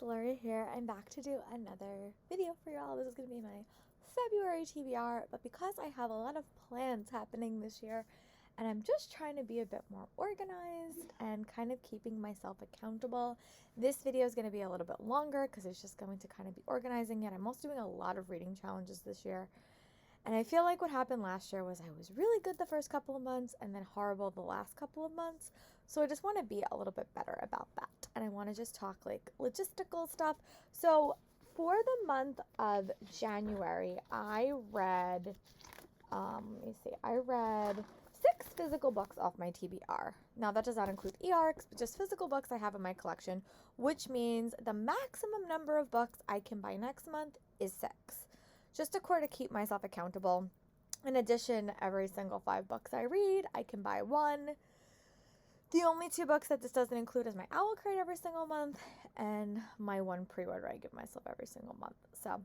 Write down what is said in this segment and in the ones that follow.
Lori here. I'm back to do another video for y'all. This is going to be my February TBR, but because I have a lot of plans happening this year and I'm just trying to be a bit more organized and kind of keeping myself accountable, this video is going to be a little bit longer because it's just going to kind of be organizing it. I'm also doing a lot of reading challenges this year. And I feel like what happened last year was I was really good the first couple of months and then horrible the last couple of months. So I just want to be a little bit better about that. And I want to just talk like logistical stuff. So for the month of January, I read 6 physical books off my TBR. Now that does not include e-arcs, but just physical books I have in my collection, which means the maximum number of books I can buy next month is 6. Just to keep myself accountable. In addition, every single 5 books I read, I can buy 1. The only 2 books that this doesn't include is my Owl Crate every single month and my 1 pre-order I give myself every single month. So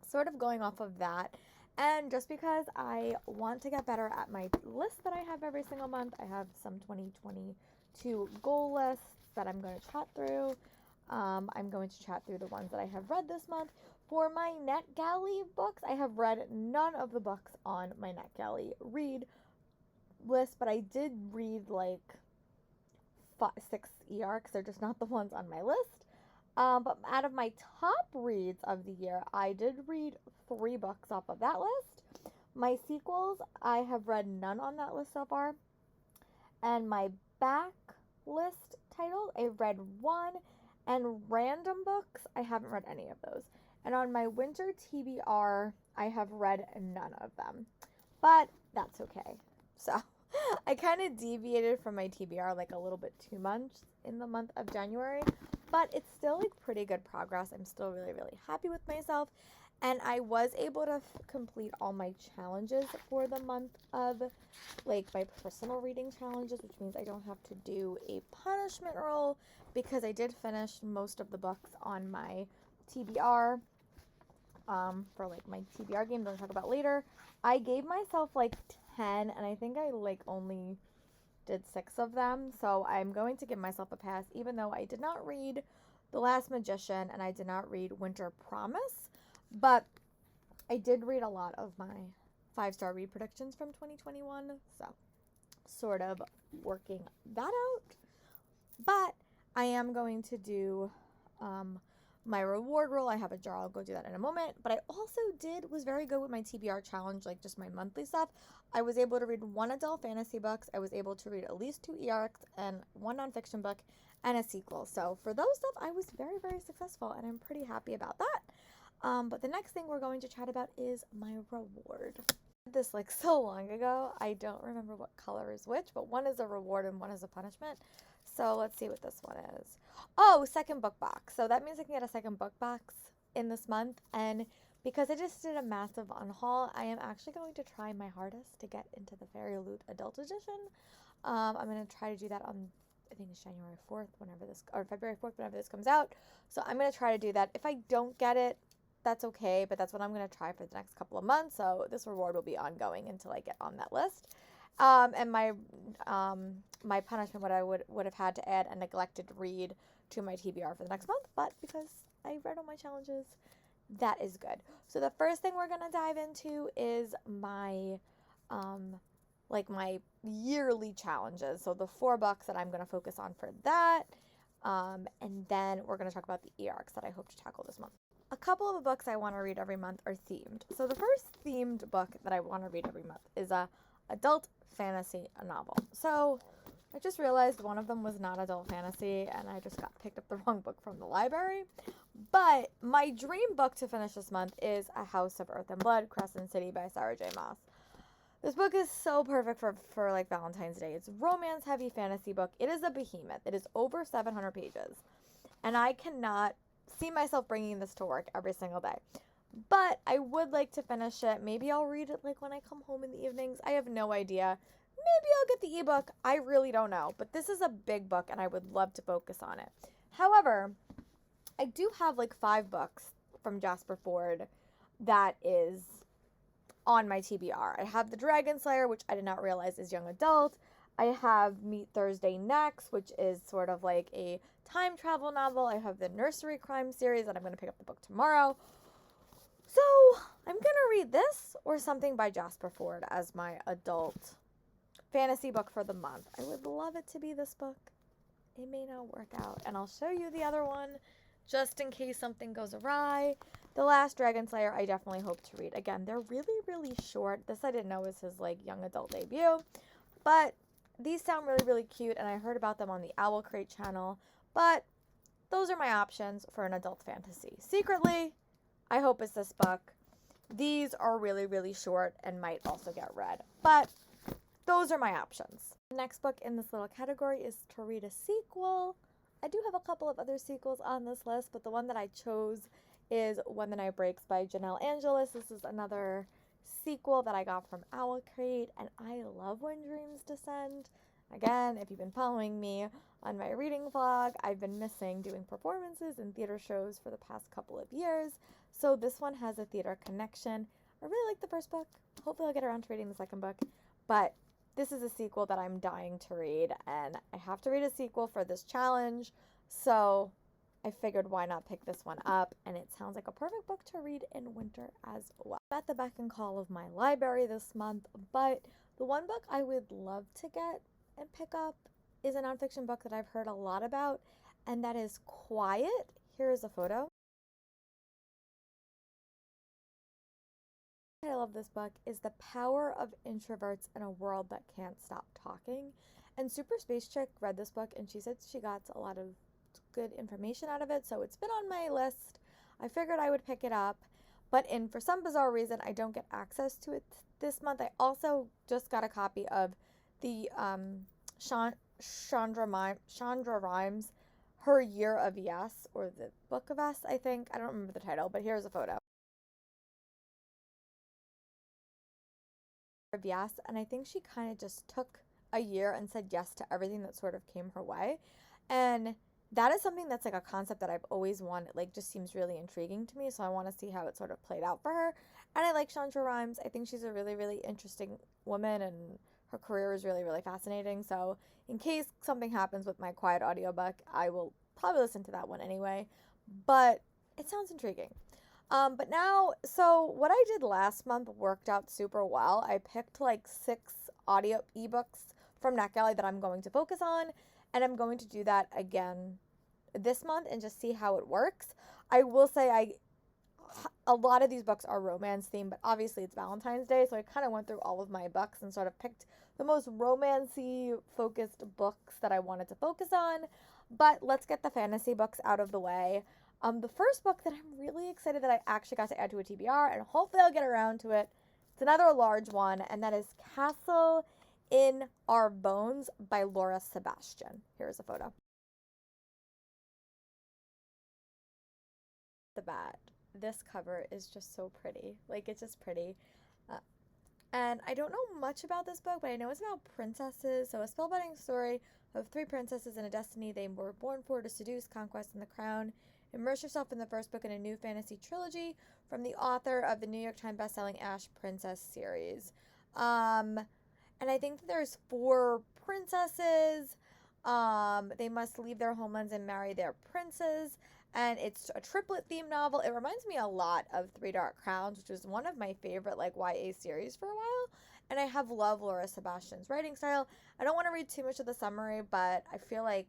sort of going off of that. And just because I want to get better at my list that I have every single month, I have some 2022 goal lists that I'm going to chat through. I'm going to chat through the ones that I have read this month. For my NetGalley books, I have read none of the books on my NetGalley read list, but I did read like 6 e-arcs. They're just not the ones on my list. But out of my top reads of the year, I did read 3 books off of that list. My sequels, I have read none on that list so far. And my back list titles, I've read 1. And random books, I haven't read any of those. And on my winter TBR, I have read none of them. But that's okay. So I kind of deviated from my TBR like a little bit too much in the month of January. But it's still like pretty good progress. I'm still really, really happy with myself. And I was able to complete all my challenges for the month of like my personal reading challenges, which means I don't have to do a punishment roll because I did finish most of the books on my TBR for like my TBR game that I'll talk about later. I gave myself like 10 and I think I like only did 6 of them. So I'm going to give myself a pass even though I did not read The Last Magician and I did not read Winter Promise. But I did read a lot of my 5-star read predictions from 2021, so sort of working that out. But I am going to do my reward roll. I have a jar. I'll go do that in a moment. But I also was very good with my TBR challenge, like just my monthly stuff. I was able to read 1 adult fantasy books. I was able to read at least 2 e-arcs and 1 nonfiction book and a sequel. So for those stuff, I was very, very successful, and I'm pretty happy about that. But the next thing we're going to chat about is my reward. I did this like so long ago. I don't remember what color is which, but one is a reward and one is a punishment. So let's see what this one is. Oh, second book box. So that means I can get a second book box in this month. And because I just did a massive unhaul, I am actually going to try my hardest to get into the Fairy Loot Adult Edition. I'm going to try to do that on, I think it's January 4th, or February 4th, whenever this comes out. So I'm going to try to do that. If I don't get it, that's okay, but that's what I'm going to try for the next couple of months. So this reward will be ongoing until I get on that list. And my punishment, what I would have had to add a neglected read to my TBR for the next month, but because I read all my challenges, that is good. So the first thing we're going to dive into is my my yearly challenges. So the 4 books that I'm going to focus on for that. And then we're going to talk about the e-arcs that I hope to tackle this month. A couple of the books I want to read every month are themed. So the first themed book that I want to read every month is a adult fantasy novel. So I just realized one of them was not adult fantasy and I just picked up the wrong book from the library. But my dream book to finish this month is A House of Earth and Blood, Crescent City by Sarah J. Maas. This book is so perfect for like Valentine's Day. It's a romance heavy fantasy book. It is a behemoth. It is over 700 pages. And I cannot see myself bringing this to work every single day. But I would like to finish it. Maybe I'll read it like when I come home in the evenings. I have no idea. Maybe I'll get the ebook. I really don't know. But this is a big book and I would love to focus on it. However, I do have like 5 books from Jasper Fforde that is on my TBR. I have The Dragon Slayer, which I did not realize is young adult. I have Meet Thursday Next, which is sort of like a time travel novel. I have the nursery crime series that I'm going to pick up the book tomorrow. So I'm going to read this or something by Jasper Fforde as my adult fantasy book for the month. I would love it to be this book. It may not work out. And I'll show you the other one just in case something goes awry. The Last Dragon Slayer, I definitely hope to read. Again, they're really, really short. This I didn't know was his like young adult debut. But these sound really, really cute. And I heard about them on the Owl Crate channel. But those are my options for an adult fantasy. Secretly, I hope it's this book. These are really, really short and might also get read. But those are my options. The next book in this little category is to read a sequel. I do have a couple of other sequels on this list, but the one that I chose is When the Night Breaks by Janella Angelis. This is another sequel that I got from Owl Crate, and I love When Dreams Descend. Again, if you've been following me on my reading vlog, I've been missing doing performances and theater shows for the past couple of years, so this one has a theater connection. I really like the first book. Hopefully I'll get around to reading the second book, but this is a sequel that I'm dying to read, and I have to read a sequel for this challenge, so I figured why not pick this one up, and it sounds like a perfect book to read in winter as well. I'm at the beck and call of my library this month, but the one book I would love to get and pick up is a nonfiction book that I've heard a lot about, and that is Quiet. Here is a photo. I love this book is The Power of Introverts in a World That Can't Stop Talking. And Super Space Chick read this book and she said she got a lot of good information out of it, so it's been on my list. I figured I would pick it up, but for some bizarre reason I don't get access to it this month. I also just got a copy of the Chandra Rhimes, Her Year of Yes, or the Book of Yes, I think. I don't remember the title, but here's a photo. Of yes, and I think she kind of just took a year and said yes to everything that sort of came her way, and that is something that's like a concept that I've always wanted, like just seems really intriguing to me, so I want to see how it sort of played out for her. And I like Chandra Rhimes. I think she's a really, really interesting woman, and her career is really, really fascinating, so in case something happens with my Quiet audiobook, I will probably listen to that one anyway, but it sounds intriguing. But now, so what I did last month worked out super well. I picked like 6 audio ebooks from NetGalley that I'm going to focus on, and I'm going to do that again this month and just see how it works. I will say a lot of these books are romance themed, but obviously it's Valentine's Day, so I kind of went through all of my books and sort of picked the most romancy focused books that I wanted to focus on. But let's get the fantasy books out of the way. The first book that I'm really excited that I actually got to add to a TBR, and hopefully I'll get around to it. It's another large one, and that is Castle in Our Bones by Laura Sebastian. Here's a photo. The bat. This cover is just so pretty. Like, it's just pretty. And I don't know much about this book, but I know it's about princesses. So a spellbinding story of 3 princesses and a destiny they were born for to seduce, conquest, and the crown. Immerse yourself in the first book in a new fantasy trilogy from the author of the New York Times bestselling Ash Princess series. And I think that there's 4 princesses. They must leave their homelands and marry their princes. And it's a triplet theme novel. It reminds me a lot of Three Dark Crowns, which was one of my favorite like YA series for a while. And I have loved Laura Sebastian's writing style. I don't want to read too much of the summary, but I feel like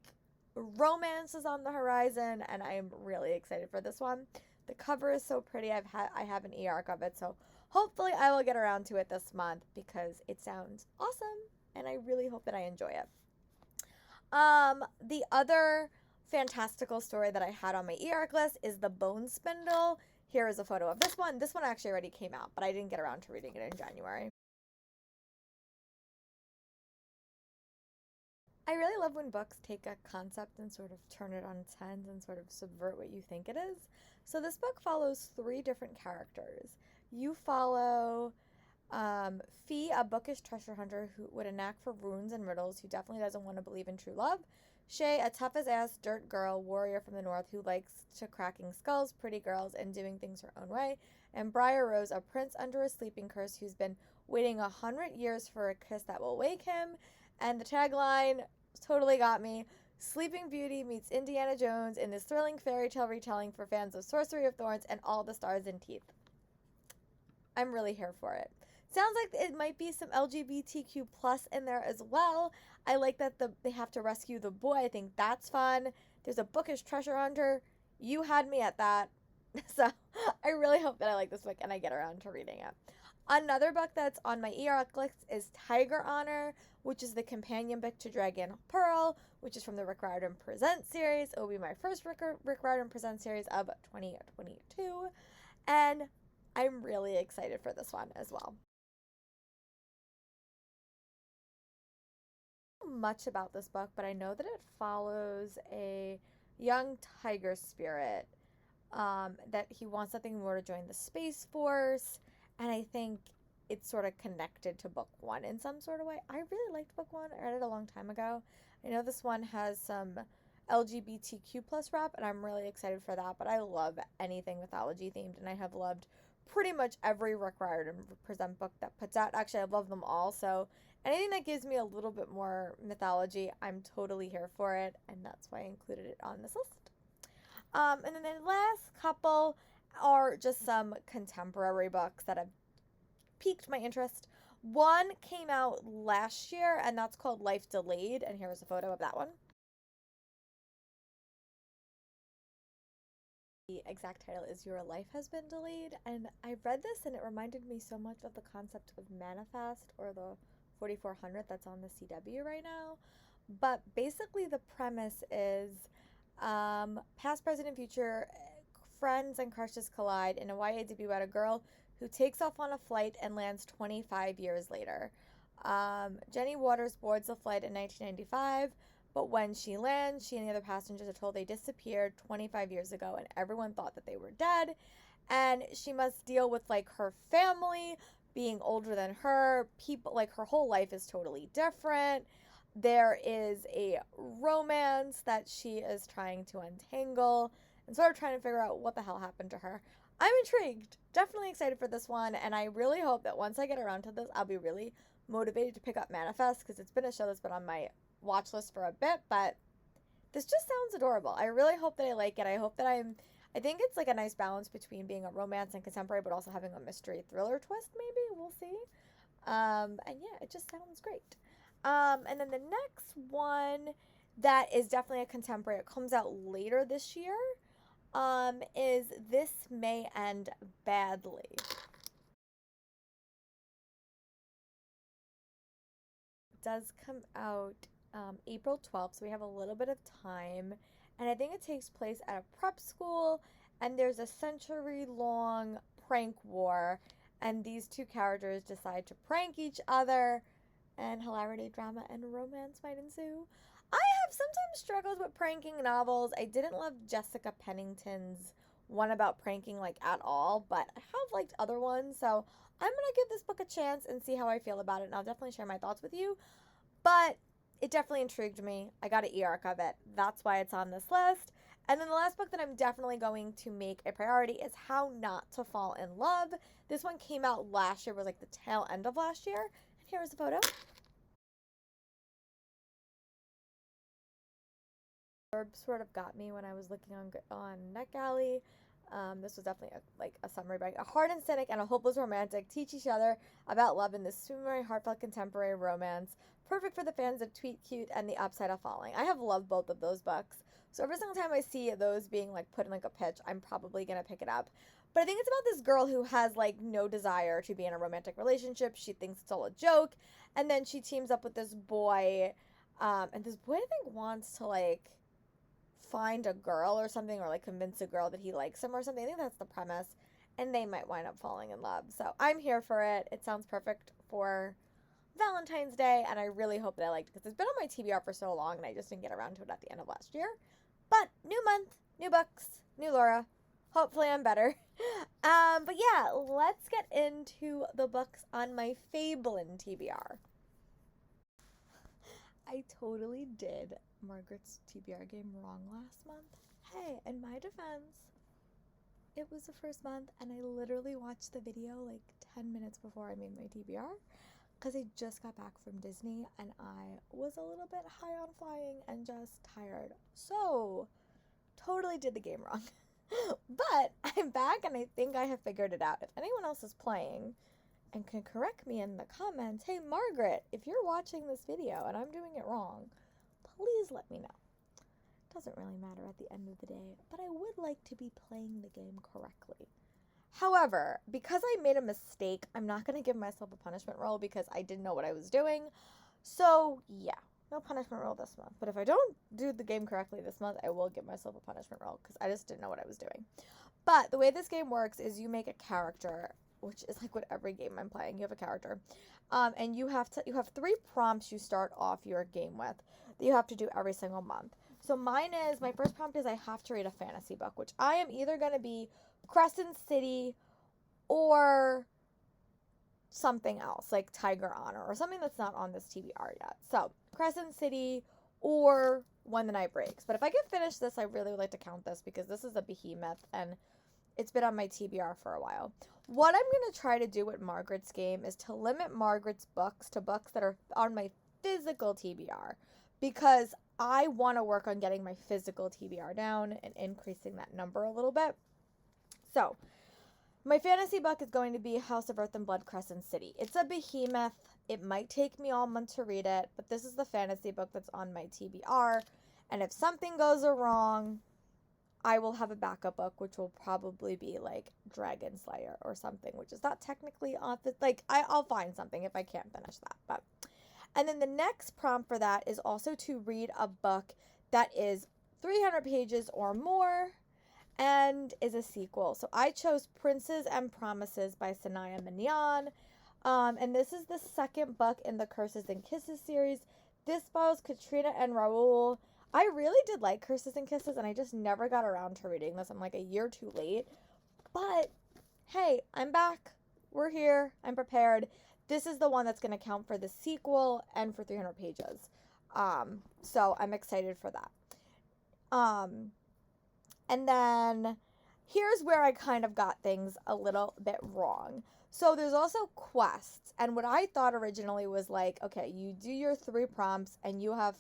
romance is on the horizon, and I'm really excited for this one. The cover is so pretty. I have an e-arc of it, so hopefully I will get around to it this month because it sounds awesome, and I really hope that I enjoy it. The other fantastical story that I had on my e-arc list is the Bone Spindle. Here is a photo of this one. This one actually already came out, but I didn't get around to reading it in January. I really love when books take a concept and sort of turn it on its head and sort of subvert what you think it is. So this book follows 3 different characters. You follow Fee, a bookish treasure hunter who with a knack for runes and riddles, who definitely doesn't want to believe in true love. Shay, a tough-as-ass dirt girl warrior from the north who likes to cracking skulls, pretty girls, and doing things her own way. And Briar Rose, a prince under a sleeping curse who's been waiting 100 years for a kiss that will wake him. And the tagline totally got me. Sleeping Beauty meets Indiana Jones in this thrilling fairy tale retelling for fans of Sorcery of Thorns and All the Stars and Teeth. I'm really here for it. Sounds like it might be some LGBTQ plus in there as well. I like that they have to rescue the boy. I think that's fun. There's a bookish treasure hunter. You had me at that. So I really hope that I like this book and I get around to reading it. Another book that's on my ERC list is Tiger Honor, which is the companion book to Dragon Pearl, which is from the Rick Riordan Presents series. It will be my first Rick Riordan Presents series of 2022. And I'm really excited for this one as well. Much about this book, but I know that it follows a young tiger spirit that he wants nothing more to join the Space Force, and I think it's sort of connected to book one in some sort of way. I really liked book one. I read it a long time ago. I know this one has some LGBTQ plus rep, and I'm really excited for that, but I love anything mythology themed, and I have loved pretty much every Rick Riordan Present book that puts out. Actually, I love them all, so anything that gives me a little bit more mythology, I'm totally here for it, and that's why I included it on this list. And then the last couple are just some contemporary books that have piqued my interest. One came out last year, and that's called Life Delayed, and here's a photo of that one. The exact title is Your Life Has Been Delayed, and I read this and it reminded me so much of the concept of Manifest or the 4400 that's on the CW right now. But basically the premise is past, present, and future friends and crushes collide in a YA debut about a girl who takes off on a flight and lands 25 years later. Jenny Waters boards the flight in 1995, but when she lands, she and the other passengers are told they disappeared 25 years ago and everyone thought that they were dead. And she must deal with like her family being older than her, people, like her whole life is totally different. There is a romance that she is trying to untangle and sort of trying to figure out what the hell happened to her. I'm intrigued, definitely excited for this one, and I really hope that once I get around to this, I'll be really motivated to pick up Manifest, because it's been a show that's been on my watch list for a bit, but this just sounds adorable. I really hope that I like it. I think it's like a nice balance between being a romance and contemporary, but also having a mystery thriller twist, maybe. We'll see. And yeah, it just sounds great. And then the next one that is definitely a contemporary, it comes out later this year, is This May End Badly. It does come out April 12th, so we have a little bit of time. And I think it takes place at a prep school, and there's a century-long prank war, and these two characters decide to prank each other, and hilarity, drama, and romance might ensue. I have sometimes struggled with pranking novels. I didn't love Jessica Pennington's one about pranking like at all, but I have liked other ones, so I'm gonna give this book a chance and see how I feel about it, and I'll definitely share my thoughts with you. But it definitely intrigued me. I got an e-arc of it. That's why it's on this list. And then the last book that I'm definitely going to make a priority is How Not to Fall in Love. This one came out last year, was like the tail end of last year. And here's the photo. Sort of got me when I was looking on NetGalley. This was definitely a summary by a hardened cynic and a hopeless romantic teach each other about love in this swimmingly heartfelt contemporary romance, perfect for the fans of Tweet Cute and The Upside of Falling. I have loved both of those books, so every single time I see those being like put in like a pitch, I'm probably gonna pick it up. But I think it's about this girl who has like no desire to be in a romantic relationship. She thinks it's all a joke, and then she teams up with this boy, and this boy I think wants to like find a girl or something, or like convince a girl that he likes him or something. I think that's the premise, and they might wind up falling in love. So I'm here for it. It sounds perfect for Valentine's Day, and I really hope that I liked it, because it's been on my TBR for so long and I just didn't get around to it at the end of last year. But new month, new books, new Laura. Hopefully I'm better. But yeah, let's get into the books on my Fabelin TBR. I totally did Margaret's TBR game wrong last month. Hey, in my defense, it was the first month and I literally watched the video like 10 minutes before I made my TBR. because I just got back from Disney and I was a little bit high on flying and just tired. So, totally did the game wrong. But I'm back and I think I have figured it out. If anyone else is playing and can correct me in the comments, hey Margaret, if you're watching this video and I'm doing it wrong, please let me know. Doesn't really matter at the end of the day, but I would like to be playing the game correctly. However, because I made a mistake, I'm not going to give myself a punishment roll because I didn't know what I was doing. So, yeah, no punishment roll this month. But if I don't do the game correctly this month, I will give myself a punishment roll because I just didn't know what I was doing. But the way this game works is you make a character, which is like what every game I'm playing. You have a character. And you have 3 prompts you start off your game with that you have to do every single month. So my first prompt is I have to read a fantasy book, which I am either going to be Crescent City or something else like Tiger Honor or something that's not on this TBR yet. So Crescent City or When the Night Breaks. But if I can finish this, I really would like to count this because this is a behemoth and it's been on my TBR for a while. What I'm going to try to do with Margaret's game is to limit Margaret's books to books that are on my physical TBR because I want to work on getting my physical TBR down and increasing that number a little bit. So, my fantasy book is going to be House of Earth and Blood Crescent City. It's a behemoth. It might take me all month to read it, but this is the fantasy book that's on my TBR. And if something goes wrong, I will have a backup book, which will probably be like Dragon Slayer or something, which is not technically on it. Like, I'll find something if I can't finish that. And then the next prompt for that is also to read a book that is 300 pages or more and is a sequel. So I chose Princes and Promises by Sanaya Mignon. And this is the second book in the Curses and Kisses series. This follows Katrina and Raoul. I really did like Curses and Kisses, and I just never got around to reading this. I'm like a year too late. But, hey, I'm back. We're here. I'm prepared. This is the one that's going to count for the sequel and for 300 pages. So I'm excited for that. And then here's where I kind of got things a little bit wrong. So there's also quests. And what I thought originally was like, okay, you do your 3 prompts and you have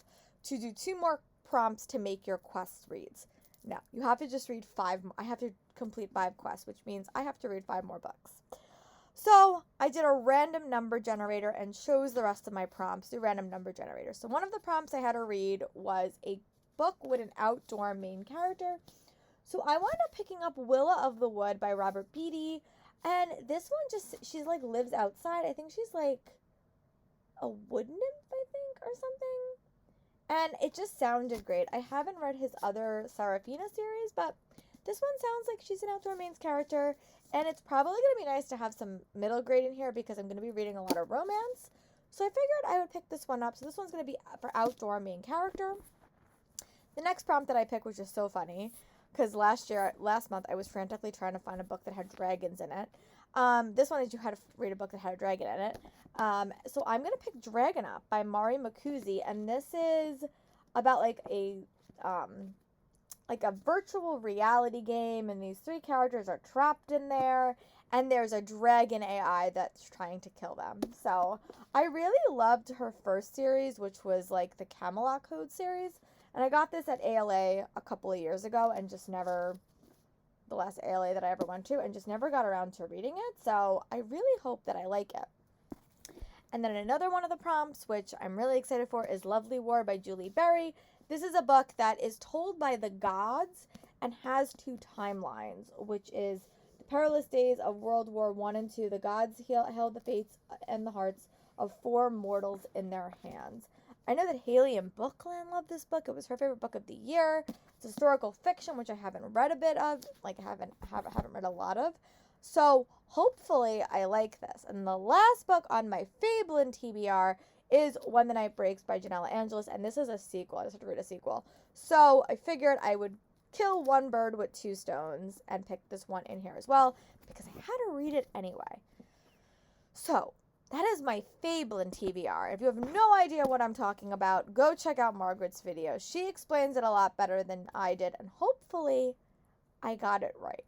to do 2 more prompts to make your quest reads. No, you have to just read 5. I have to complete 5 quests, which means I have to read 5 more books. So I did a random number generator and chose the rest of my prompts through random number generator. So one of the prompts I had to read was a book with an outdoor main character. So I wound up picking up Willa of the Wood by Robert Beatty. And this one she's like lives outside. I think she's like a wood nymph, I think, or something. And it just sounded great. I haven't read his other Serafina series, but this one sounds like she's an outdoor main character. And it's probably going to be nice to have some middle grade in here because I'm going to be reading a lot of romance. So I figured I would pick this one up. So this one's going to be for outdoor main character. The next prompt that I picked was just so funny because last month, I was frantically trying to find a book that had dragons in it. This one is you had to read a book that had a dragon in it. So I'm going to pick Dragon Up by Mari Makuzi. And this is about like a virtual reality game, and these 3 characters are trapped in there, and there's a dragon AI that's trying to kill them. So I really loved her first series, which was like the Camelot Code series, and I got this at ALA a couple of years ago, and just never, the last ALA that I ever went to, and just never got around to reading it. So I really hope that I like it. And then another one of the prompts, which I'm really excited for, is Lovely War by Julie Berry. This is a book that is told by the gods and has 2 timelines, which is the perilous days of World War I and II. The gods held the fates and the hearts of 4 mortals in their hands. I know that Haley in Bookland loved this book. It was her favorite book of the year. It's historical fiction, which I haven't read a bit of, like I haven't read a lot of. So hopefully I like this. And the last book on my Fabelin TBR is When the Night Breaks by Janella Angelis, and this is a sequel. I just have to read a sequel. So I figured I would kill one bird with 2 stones and pick this one in here as well because I had to read it anyway. So that is my Fabelin TBR. If you have no idea what I'm talking about, go check out Margaret's video. She explains it a lot better than I did, and hopefully I got it right.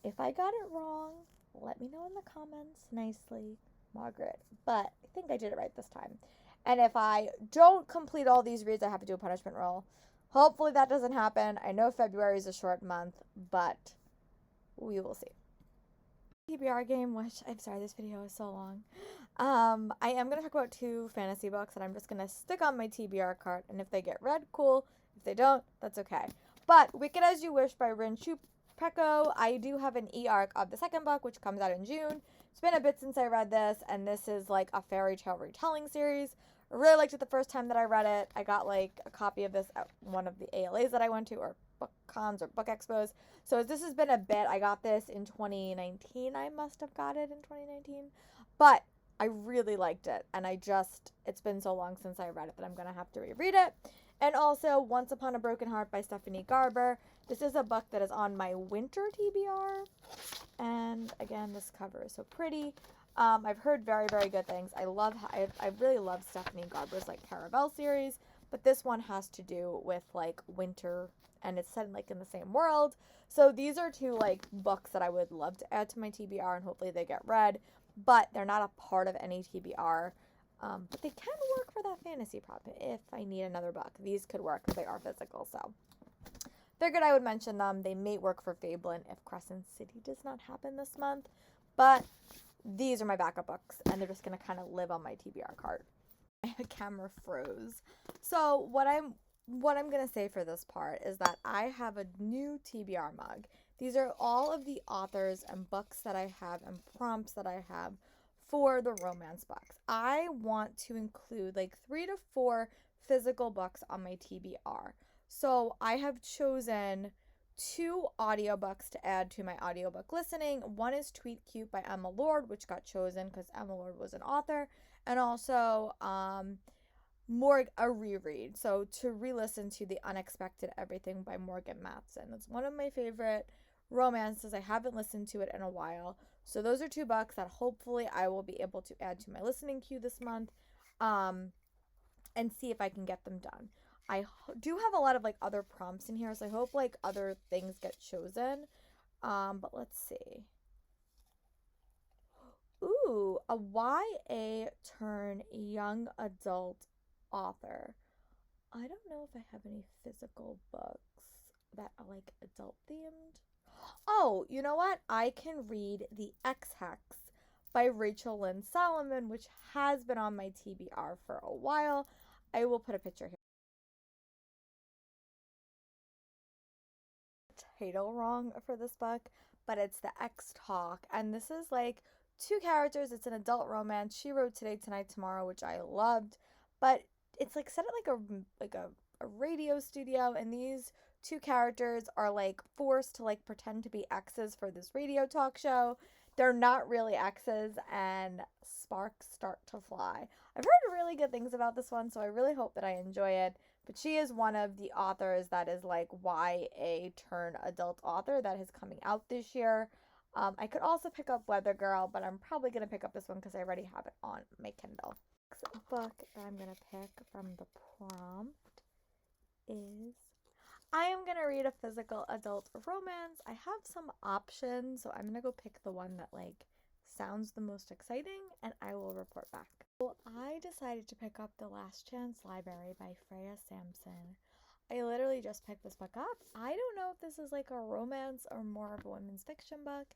If I got it wrong, let me know in the comments nicely. Margaret, but I think I did it right this time. And if I don't complete all these reads, I have to do a punishment roll. Hopefully that doesn't happen. I know February is a short month, but we will see. TBR game, which I'm sorry, this video is so long. I am going to talk about 2 fantasy books, and I'm just going to stick on my TBR card, and if they get read, cool. If they don't, that's okay. But Wicked As You Wish by Rin Pecco, I do have an e-arc of the second book, which comes out in June. It's been a bit since I read this, and this is like a fairy tale retelling series. I really liked it the first time that I read it. I got like a copy of this at one of the ALAs that I went to, or book cons or book expos. So this has been a bit. I got this in 2019. I must have got it in 2019. But I really liked it, and it's been so long since I read it that I'm going to have to reread it. And also Once Upon a Broken Heart by Stephanie Garber. This is a book that is on my winter TBR. And again, this cover is so pretty. I've heard very, very good things. I really love Stephanie Garber's like Caravel series, but this one has to do with like winter, and it's set like in the same world. So these are 2 like books that I would love to add to my TBR, and hopefully they get read, but they're not a part of any TBR. But they can work for that fantasy prop if I need another book. These could work because they are physical, so figured I would mention them. They may work for Fabelin if Crescent City does not happen this month, but these are my backup books, and they're just going to kind of live on my TBR card. My camera froze. So what I'm going to say for this part is that I have a new TBR mug. These are all of the authors and books that I have and prompts that I have for the romance box. I want to include like 3 to 4 physical books on my TBR. So I have chosen 2 audiobooks to add to my audiobook listening. One is Tweet Cute by Emma Lord, which got chosen because Emma Lord was an author, and also a reread. So to re-listen to The Unexpected Everything by Morgan Matson. It's one of my favorite romances. I haven't listened to it in a while. So those are 2 books that hopefully I will be able to add to my listening queue this month, and see if I can get them done. I do have a lot of like other prompts in here, so I hope like other things get chosen. But let's see. Ooh, a YA turn young adult author. I don't know if I have any physical books that are like adult themed. Oh, you know what? I can read The X-Hex by Rachel Lynn Solomon, which has been on my TBR for a while. I will put a picture here. Title wrong for this book, but it's The X-Talk, and this is like 2 characters. It's an adult romance. She wrote Today, Tonight, Tomorrow, which I loved, but it's like set at like a radio studio, and these 2 characters are like forced to like pretend to be exes for this radio talk show. They're not really exes, and sparks start to fly. I've heard really good things about this one, so I really hope that I enjoy it. But she is one of the authors that is like YA turn adult author that is coming out this year. I could also pick up Weather Girl, but I'm probably going to pick up this one because I already have it on my Kindle. Next book that I'm going to pick from the prompt is, I am going to read a physical adult romance. I have some options, so I'm going to go pick the one that like sounds the most exciting, and I will report back. So I decided to pick up The Last Chance Library by Freya Sampson. I literally just picked this book up. I don't know if this is like a romance or more of a women's fiction book,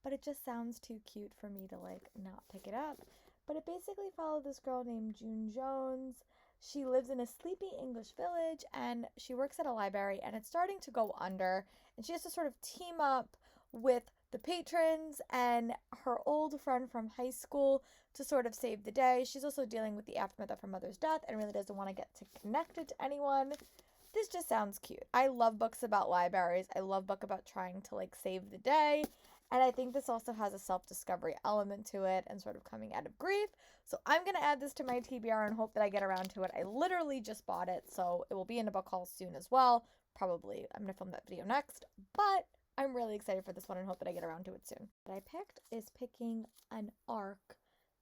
but it just sounds too cute for me to like not pick it up. But it basically followed this girl named June Jones. She lives in a sleepy English village, and she works at a library, and it's starting to go under, and she has to sort of team up with the patrons and her old friend from high school to sort of save the day. She's also dealing with the aftermath of her mother's death and really doesn't want to get connected to anyone. This just sounds cute. I love books about libraries. I love books about trying to like save the day. And I think this also has a self-discovery element to it and sort of coming out of grief. So I'm going to add this to my TBR and hope that I get around to it. I literally just bought it, so it will be in a book haul soon as well. Probably I'm going to film that video next, but I'm really excited for this one and hope that I get around to it soon. What I picked is picking an arc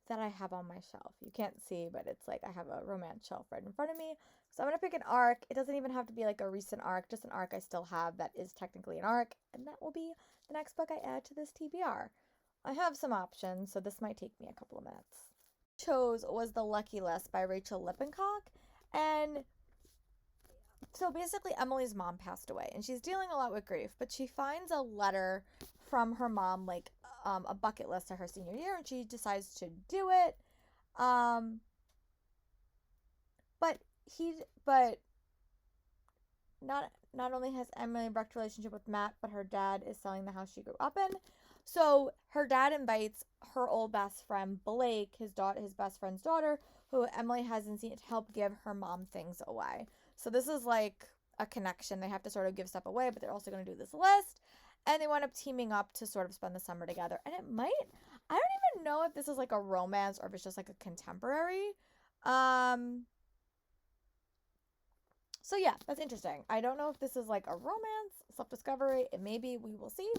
that I have on my shelf. You can't see, but it's like I have a romance shelf right in front of me. So I'm going to pick an arc. It doesn't even have to be like a recent arc, just an arc I still have that is technically an arc, and that will be the next book I add to this TBR. I have some options, so this might take me a couple of minutes. Chose was The Lucky List by Rachel Lippincock, and so basically Emily's mom passed away and she's dealing a lot with grief, but she finds a letter from her mom, like a bucket list to her senior year, and she decides to do it. Um but not only has Emily wrecked relationship with Matt, but her dad is selling the house she grew up in. So her dad invites her old best friend Blake, his best friend's daughter, who Emily hasn't seen, to help give her mom things away. So this is like a connection. They have to sort of give stuff away, but they're also going to do this list. And they wind up teaming up to sort of spend the summer together. And I don't even know if this is like a romance or if it's just like a contemporary. So yeah, that's interesting. I don't know if this is like a romance, self-discovery. It may be, we will see.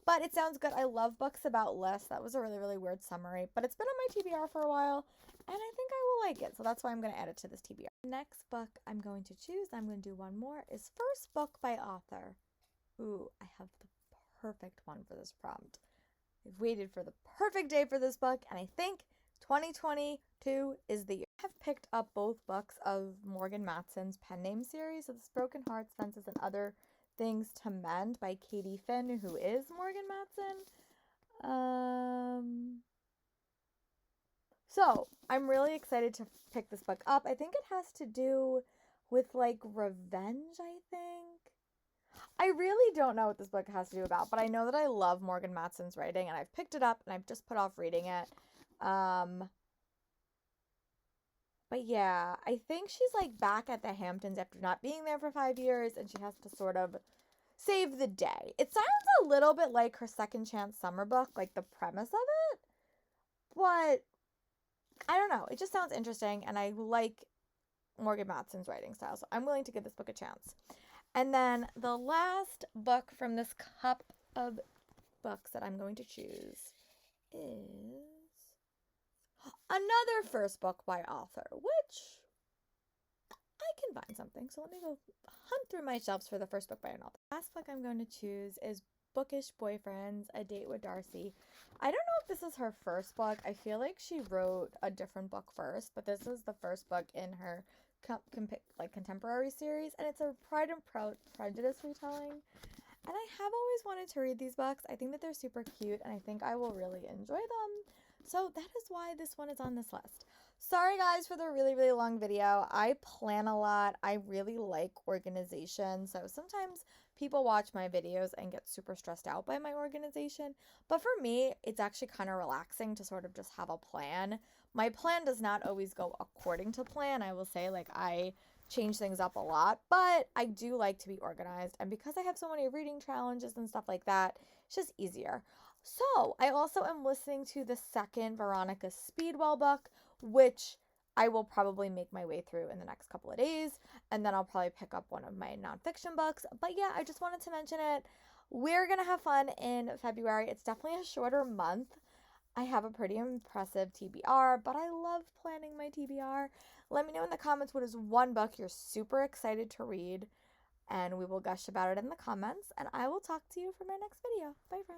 But it sounds good. I love books about lists. That was a really, really weird summary. But it's been on my TBR for a while, and I think I will like it. So that's why I'm going to add it to this TBR. Next book I'm going to choose, I'm going to do one more, is First Book by Author. Ooh, I have the perfect one for this prompt. I've waited for the perfect day for this book, and I think 2022 is the year. I have picked up both books of Morgan Matson's pen name series. So this Broken Hearts, Fences, and Other Things to Mend by Katie Finn, who is Morgan Matson. So I'm really excited to pick this book up. I think it has to do with like revenge, I think. I really don't know what this book has to do about, but I know that I love Morgan Matson's writing, and I've picked it up and I've just put off reading it. But yeah, I think she's like back at the Hamptons after not being there for 5 years, and she has to sort of save the day. It sounds a little bit like her Second Chance summer book, like the premise of it, but I don't know. It just sounds interesting, and I like Morgan Matson's writing style, so I'm willing to give this book a chance. And then the last book from this cup of books that I'm going to choose is another first book by author, which I can find something. So let me go hunt through my shelves for the first book by an author. The last book I'm going to choose is Bookish Boyfriends, A Date with Darcy. I don't know if this is her first book. I feel like she wrote a different book first, but this is the first book in her contemporary series, and it's a Pride and Prejudice retelling. And I have always wanted to read these books. I think that they're super cute, and I think I will really enjoy them. So that is why this one is on this list. Sorry guys for the really, really long video. I plan a lot. I really like organization. So sometimes people watch my videos and get super stressed out by my organization. But for me, it's actually kind of relaxing to sort of just have a plan. My plan does not always go according to plan. I will say, like, I change things up a lot, but I do like to be organized. And because I have so many reading challenges and stuff like that, it's just easier. So I also am listening to the second Veronica Speedwell book, which I will probably make my way through in the next couple of days. And then I'll probably pick up one of my nonfiction books. But yeah, I just wanted to mention it. We're going to have fun in February. It's definitely a shorter month. I have a pretty impressive TBR, but I love planning my TBR. Let me know in the comments what is one book you're super excited to read, and we will gush about it in the comments, and I will talk to you for my next video. Bye, friends.